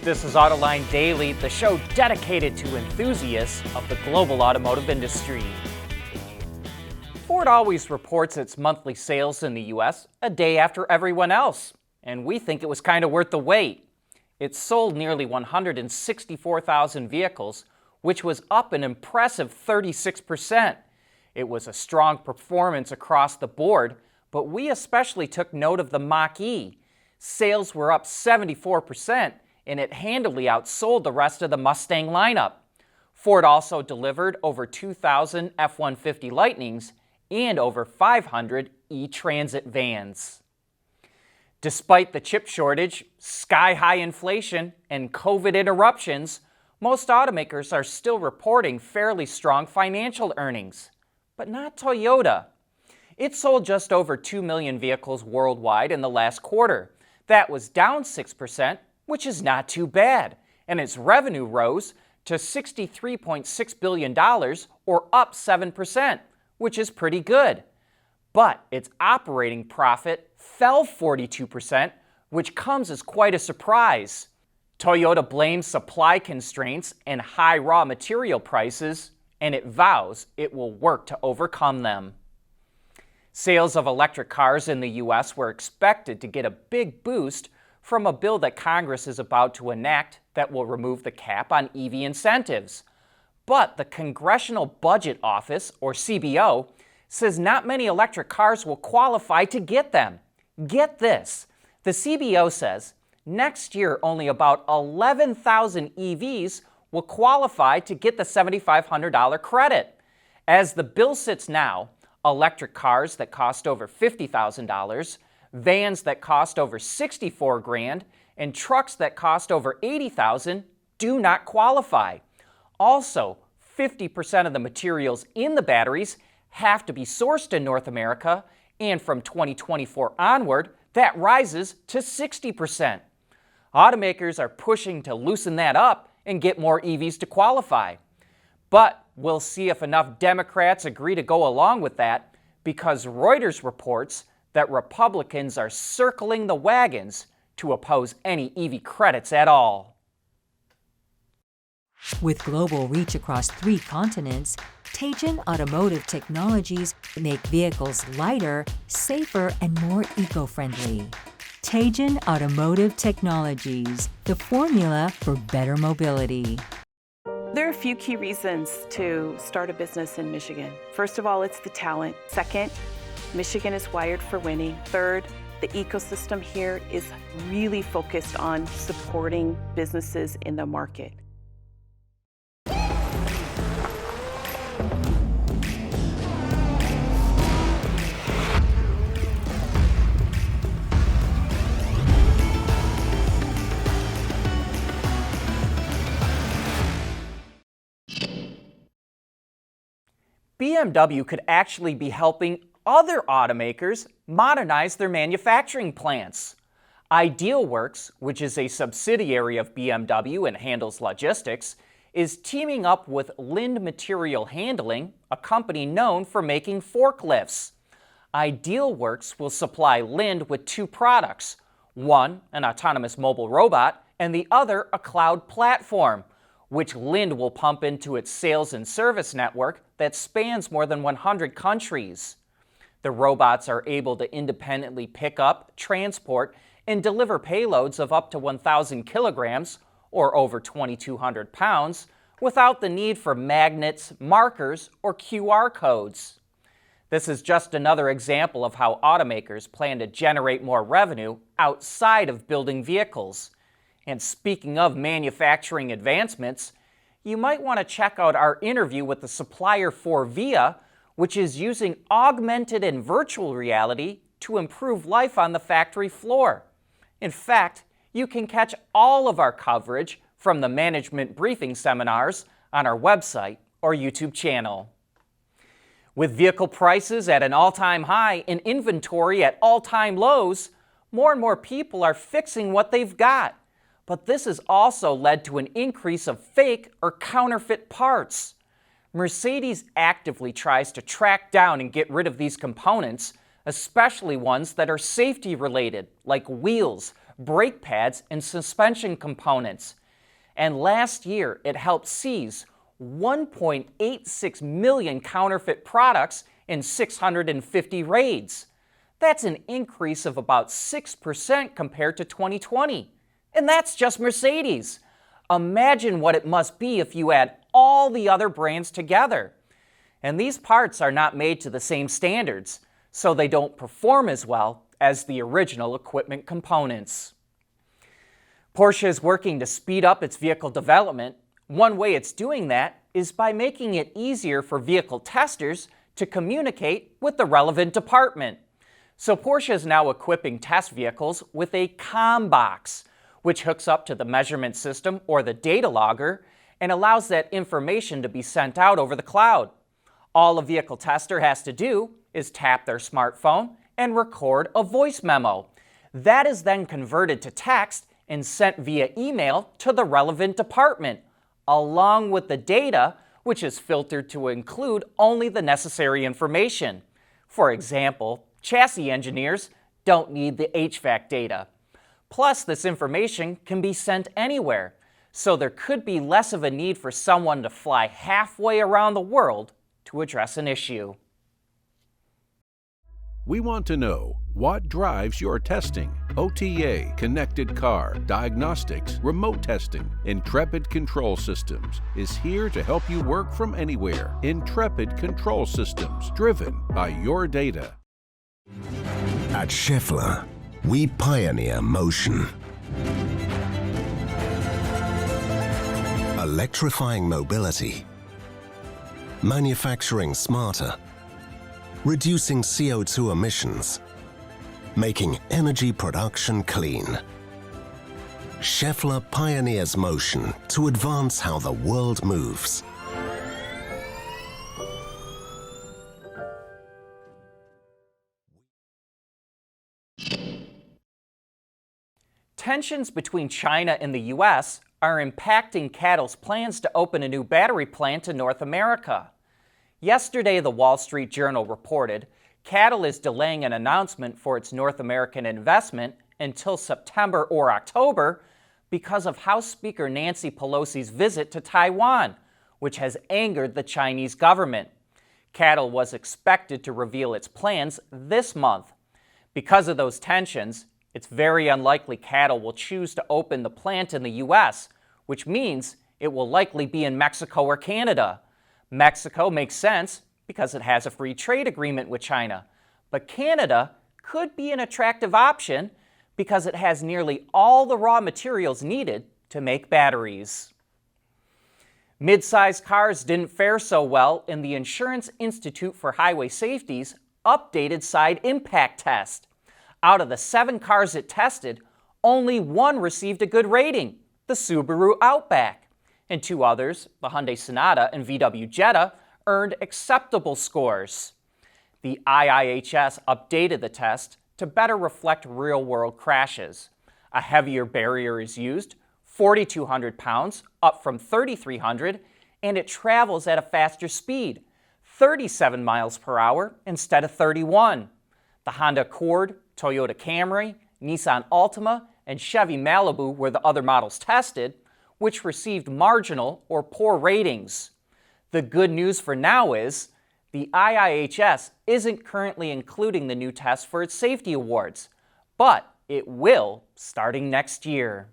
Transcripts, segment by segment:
This is Autoline Daily, the show dedicated to enthusiasts of the global automotive industry. Ford always reports its monthly sales in the U.S. a day after everyone else, and we think it was kind of worth the wait. It sold nearly 164,000 vehicles, which was up an impressive 36%. It was a strong performance across the board, but we especially took note of the Mach-E. Sales were up 74%, and it handily outsold the rest of the Mustang lineup. Ford also delivered over 2,000 F-150 Lightnings and over 500 E-Transit vans. Despite the chip shortage, sky-high inflation, and COVID interruptions, most automakers are still reporting fairly strong financial earnings. But not Toyota. It sold just over 2 million vehicles worldwide in the last quarter. That was down 6%, which is not too bad, and its revenue rose to $63.6 billion, or up 7%, which is pretty good. But its operating profit fell 42%, which comes as quite a surprise. Toyota blames supply constraints and high raw material prices, and it vows it will work to overcome them. Sales of electric cars in the U.S. were expected to get a big boost from a bill that Congress is about to enact that will remove the cap on EV incentives. But the Congressional Budget Office, or CBO, says not many electric cars will qualify to get them. Get this, the CBO says next year only about 11,000 EVs will qualify to get the $7,500 credit. As the bill sits now, electric cars that cost over $50,000, vans that cost over $64,000, and trucks that cost over $80,000 do not qualify. Also, 50% of the materials in the batteries have to be sourced in North America, and from 2024 onward, that rises to 60%. Automakers are pushing to loosen that up and get more EVs to qualify. But we'll see if enough Democrats agree to go along with that, because Reuters reports that Republicans are circling the wagons to oppose any EV credits at all. With global reach across 3 continents, Teijin Automotive Technologies make vehicles lighter, safer, and more eco-friendly. Teijin Automotive Technologies, the formula for better mobility. There are a few key reasons to start a business in Michigan. First of all, it's the talent. Second, Michigan is wired for winning. Third, the ecosystem here is really focused on supporting businesses in the market. BMW could actually be helping other automakers modernize their manufacturing plants. Idealworks, which is a subsidiary of BMW and handles logistics, is teaming up with Lind Material Handling, a company known for making forklifts. Idealworks will supply Lind with 2 products, one an autonomous mobile robot and the other a cloud platform, which Lind will pump into its sales and service network that spans more than 100 countries. The robots are able to independently pick up, transport, and deliver payloads of up to 1,000 kilograms, or over 2,200 pounds, without the need for magnets, markers, or QR codes. This is just another example of how automakers plan to generate more revenue outside of building vehicles. And speaking of manufacturing advancements, you might want to check out our interview with the supplier Forvia, which is using augmented and virtual reality to improve life on the factory floor. In fact, you can catch all of our coverage from the management briefing seminars on our website or YouTube channel. With vehicle prices at an all-time high and inventory at all-time lows, more and more people are fixing what they've got. But this has also led to an increase of fake or counterfeit parts. Mercedes actively tries to track down and get rid of these components, especially ones that are safety related, like wheels, brake pads, and suspension components. And last year, it helped seize 1.86 million counterfeit products in 650 raids. That's an increase of about 6% compared to 2020. And that's just Mercedes. Imagine what it must be if you add all the other brands together. And these parts are not made to the same standards, so they don't perform as well as the original equipment components. Porsche is working to speed up its vehicle development. One way it's doing that is by making it easier for vehicle testers to communicate with the relevant department. So Porsche is now equipping test vehicles with a COM box, which hooks up to the measurement system or the data logger and allows that information to be sent out over the cloud. All a vehicle tester has to do is tap their smartphone and record a voice memo. That is then converted to text and sent via email to the relevant department, along with the data, which is filtered to include only the necessary information. For example, chassis engineers don't need the HVAC data. Plus, this information can be sent anywhere, so there could be less of a need for someone to fly halfway around the world to address an issue. We want to know what drives your testing. OTA, connected car, diagnostics, remote testing. Intrepid Control Systems is here to help you work from anywhere. Intrepid Control Systems, driven by your data. At Schaeffler, we pioneer motion. Electrifying mobility. Manufacturing smarter. Reducing CO2 emissions. Making energy production clean. Schaeffler pioneers motion to advance how the world moves. Tensions between China and the U.S. are impacting CATL's plans to open a new battery plant in North America. Yesterday, the Wall Street Journal reported CATL is delaying an announcement for its North American investment until September or October because of House Speaker Nancy Pelosi's visit to Taiwan, which has angered the Chinese government. CATL was expected to reveal its plans this month. Because of those tensions, it's very unlikely CATL will choose to open the plant in the U.S., which means it will likely be in Mexico or Canada. Mexico makes sense because it has a free trade agreement with China, but Canada could be an attractive option because it has nearly all the raw materials needed to make batteries. Mid-sized cars didn't fare so well in the Insurance Institute for Highway Safety's updated side impact test. Out of the 7 cars it tested, only 1 received a good rating, the Subaru Outback, and 2 others, the Hyundai Sonata and VW Jetta, earned acceptable scores. The IIHS updated the test to better reflect real-world crashes. A heavier barrier is used, 4,200 pounds, up from 3,300, and it travels at a faster speed, 37 miles per hour instead of 31. The Honda Accord, Toyota Camry, Nissan Altima, and Chevy Malibu were the other models tested, which received marginal or poor ratings. The good news for now is the IIHS isn't currently including the new test for its safety awards, but it will starting next year.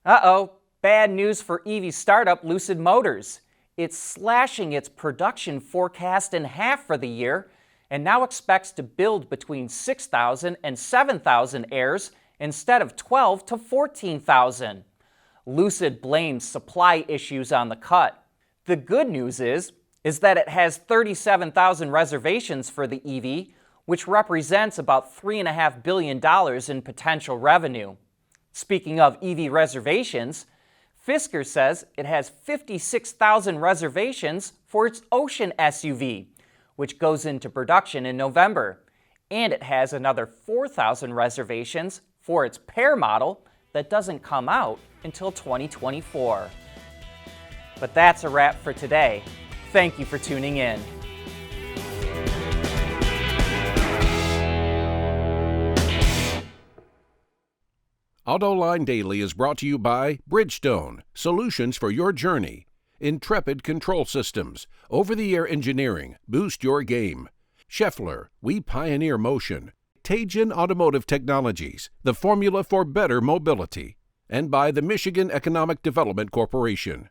Bad news for EV startup Lucid Motors. It's slashing its production forecast in half for the year and now expects to build between 6,000 and 7,000 Airs instead of 12 to 14,000. Lucid blames supply issues on the cut. The good news is that it has 37,000 reservations for the EV, which represents about $3.5 billion in potential revenue. Speaking of EV reservations, Fisker says it has 56,000 reservations for its Ocean SUV, which goes into production in November, and it has another 4,000 reservations for its Pear model that doesn't come out until 2024. But that's a wrap for today. Thank you for tuning in. Autoline Daily is brought to you by Bridgestone, solutions for your journey. Intrepid Control Systems, over-the-air engineering, boost your game. Scheffler, we pioneer motion. Teijin Automotive Technologies, the formula for better mobility. And by the Michigan Economic Development Corporation.